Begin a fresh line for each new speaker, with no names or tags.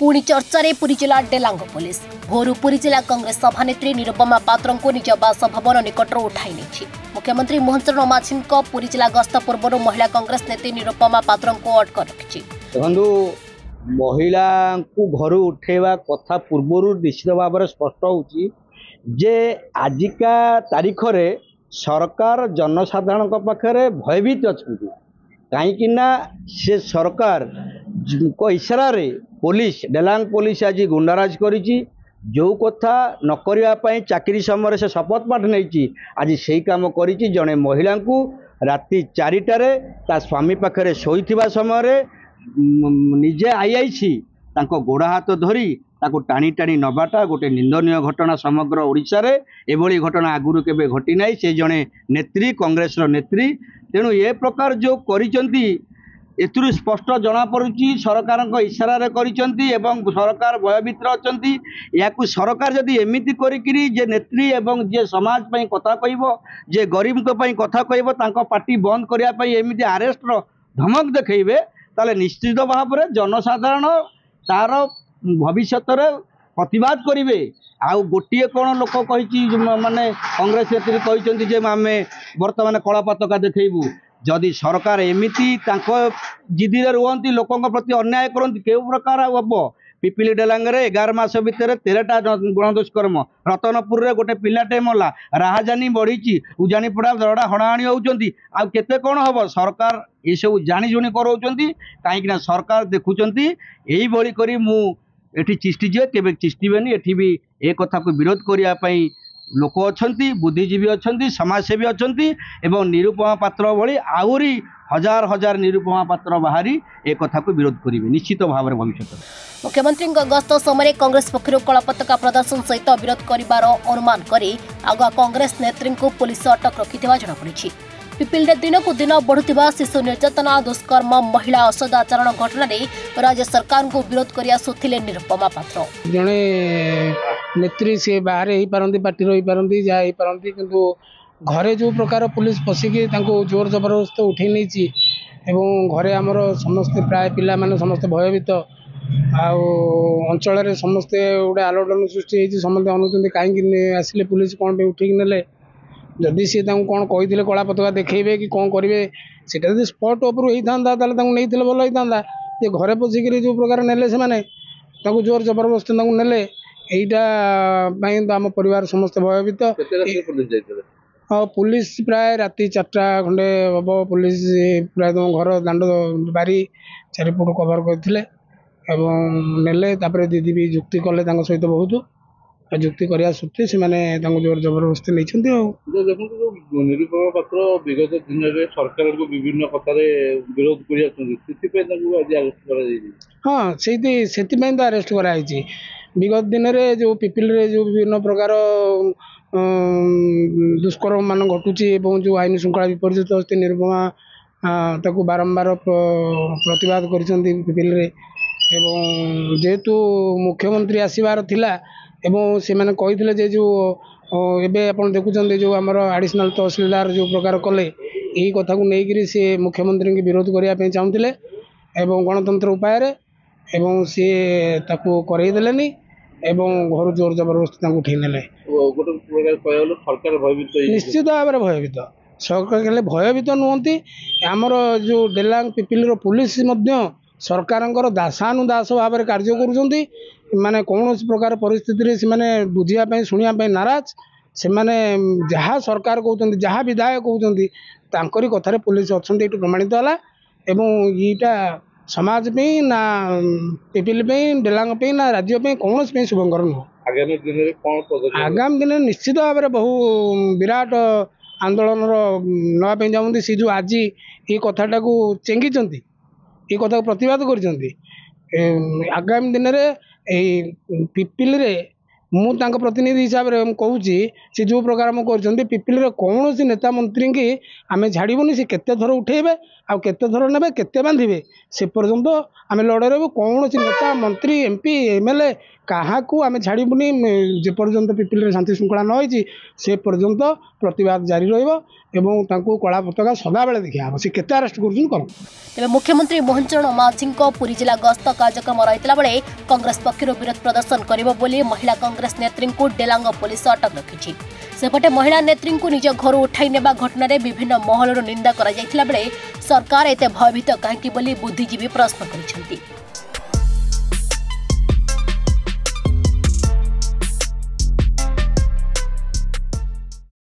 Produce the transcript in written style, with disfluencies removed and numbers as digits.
पुणी चर्चा रे पुरी जिला डेलांग पुलिस भोरु पुरी जिला कांग्रेस सभानेत्री निरुपमा पात्र को निज बासभवन निकटर उठाई नहीं। मुख्यमंत्री मोहन चरण माझी पुरी जिला गस्त पूर्व महिला कांग्रेस नेत्री निरुपमा पात्र को अटक रखी।
देखो महिला को घर उठेवा कथा पूर्व निश्चित भाव में स्पष्ट होची जे आजिका तारीख रे सरकार जनसाधारण पाखे भयभीत अच्छा कहीं से सरकार को इशारा रे पुलिस डेलांग पुलिस आज गुंडाराज करिची जो कथा न करने चाकरी समय से शपथ पाठ नहीं आज से काम करिची। जड़े महिला को राति 4टार ता स्वामी पाखे शोइथिबा समय निजे आईआईसी गोड़ हाथ धरी ताको टाणी टाणी नबाटा गोटे निंदनीय घटना समग्र ओडिशा रे एभली घटना आगुरु केबे घटी नाही। से जड़े नेत्री कांग्रेस नेत्री तेणु ए प्रकार जो करिसंती एथुरु स्पष्ट जना पड़ुची सरकार इशारा करिसंती एवं सरकार भयभीत अछंती। याकु सरकार जदि एमिति करिकिरी जे नेत्री एवं जे समाज पई कथा कहबो जे गरीब को पई कथा कहबो तांको पार्टी बंद करिया पई एमिति अरेस्ट रो धमक देखैबे ताले निश्चित भाव में जनसाधारण तार भविष्य प्रतिवाद करेंगे। आउ गोटे कौन लोक कही माने कांग्रेस नेत्री कहते जे आम बर्तमान कला पताका देखू जदि सरकार एमती जिदी रुहति लोकों प्रति अन्याय करती के प्रकार हम पिपिली डेलांगे 11 मास भितर 13टा गणदुष्कर्म रतनपुर रे गोटे पिलाटे मला राहजानी बढ़ी उजानीपड़ा दरड़ा हणाणी होती आते कौन हम सरकार ये सब जाणीजुणी कराउछंती कहीं सरकार देखुंत यही करी मु एठी चिष्टि जे केबे चिष्टिबेनी एठी भी ए कथा को विरोध करिया पई लोक अछंती बुद्धिजीवी अछंती समाजसेवी अछंती एवं निरुपमा पात्र भली आहुरी हजार हजार निरुपमा पात्र बाहरी ए कथा को विरोध करिवे निश्चित भाव में भविष्य।
मुख्यमंत्री गस्त समय कांग्रेस पक्षर कला पताका प्रदर्शन सहित विरोध करिवार अनुमान करी आगुआ कांग्रेस नेत्री को पुलिस अटक रखिथिबा जଣାपड़ी। पिपिल दिन को दिन बढ़ुवा शिशु निर्यातना दुष्कर्म महिला असदाचरण घटना राज्य सरकार को विरोध कर आसुथिले निरुपमा पात्र
जड़े नेत्री सी बाहर हो पारती पार्टी रही पारती जहाँ हो पारती किंतु घरे जो प्रकार पुलिस पशिकी जोर जबरदस्त उठे नहीं घरे आमर समस्ते प्राय पिला माने समस्ते भयभीत अंचल समस्ते गोटे आलोड़न सृष्टि समस्ते अनुचंदी कहीं आसिले पुलिस कौन पे उठिक नेले जदि सी कौन कही कला पताका देखेबे कि कौन करेंगे सेटा जब स्पट उपर होता नहीं भल होता ये घरे पशिक जो प्रकार नेले से जोर जबरदस्त नेले यहीटा तो आम परिवार समस्त भयभीत। हाँ पुलिस प्राय राति 4टा खंडे हम पुलिस प्राय घर दांड बारी 4 फुट कवर करते नेले दीदी भी जुक्ति कले सहित बहुत जुक्ति करने सत्वे से जोर जबरदस्ती नहीं।
निरुपमा पात्र विगत दिन में सरकार को विभिन्न कथा विरोध कर
हाँ से तो अरेस्ट कराई विगत दिन में जो पिपिल रे जो विभिन्न प्रकार दुष्कर्म मान घटुची जो आईन श्रृंखला विपर्जित अच्छे निरुपमा ताकू बारंबार प्रतिवाद करिपिल रे एवं जेहेतु मुख्यमंत्री आसबार थिला एवं से मैंने कही जो एबे अपन देखुं जो आमर एडिशनल तहसीलदार जो प्रकार कले यही कथा को लेकर सी मुख्यमंत्री की विरोध करने चाहूँगे एवं गणतंत्र उपाय एवं सी ताकू करईदेलेनी एवं घर जोर जबरदस्ती उठे ने निश्चित भाव में भयभीत सरकार भयभीत नुहति आमर जो डेलांग पिपिल पुलिस सरकार दासानुदास भाव में कार्य करुँच माने कौन प्रकार परिस्थिति से बुझापी शुणापी नाराज से जहाँ सरकार कहते जहाँ विधायक कहते कथार पुलिस अच्छा ये प्रमाणित है एवं यीटा समाज पे ना पिपिल पे डेलांग पे ना राज्य पे कौन शुभंकर नुह आगामी दिन निश्चित भाव में बहु विराट आंदोलन नापी चाहती सी जो आज ये कथाटा को चेंगी ये कथा को प्रतिवाद कर आगामी दिन में पिपिल रे मु प्रतिनिधि हिसाब से कहूँ सी जो प्रकार कर पिपिल रे कौन सी नेता मंत्री की आम झाड़बूनी सी केते थर उठेबे आ केते थर नेबे केते बांधिबे से पर्यंत आम लड़े रहबू कौन सी नेता मंत्री एमपी एमएलए କାହାକୁ ଆମେ ଛାଡ଼ିବୁନି ଯେପର୍ଯ୍ୟନ୍ତ ପିପିଲିରେ ଶାନ୍ତି ଶୃଙ୍ଖଳା ନ ହେଇଛି ସେ ପର୍ଯ୍ୟନ୍ତ ପ୍ରତିବାଦ ଜାରି ରହିବ ଏବଂ ତାଙ୍କୁ କଳା ପତାକା ସଦାବେଳେ ଦେଖିବା ହେବ। ସେ କେତେ ଆରେଷ୍ଟ କରୁଛନ୍ତି କରନ୍ତୁ।
ତେବେ ମୁଖ୍ୟମନ୍ତ୍ରୀ ମୋହନ ଚରଣ ମାଝୀଙ୍କ ପୁରୀ ଜିଲ୍ଲା ଗସ୍ତ କାର୍ଯ୍ୟକ୍ରମ ରହିଥିଲା ବେଳେ କଂଗ୍ରେସ ପକ୍ଷରୁ ବିରୋଧ ପ୍ରଦର୍ଶନ କରିବ ବୋଲି ମହିଳା କଂଗ୍ରେସ ନେତ୍ରୀଙ୍କୁ ଡେଲାଙ୍ଗ ପୋଲିସ ଅଟକ ରଖିଛି। ସେପଟେ ମହିଳା ନେତ୍ରୀଙ୍କୁ ନିଜ ଘରୁ ଉଠାଇ ନେବା ଘଟଣାରେ ବିଭିନ୍ନ ମହଲରୁ ନିନ୍ଦା କରାଯାଇଥିଲା ବେଳେ ସରକାର ଏତେ ଭୟଭୀତ କାହିଁକି ବୋଲି ବୁଦ୍ଧିଜୀବୀ ପ୍ରଶ୍ନ କରିଛନ୍ତି।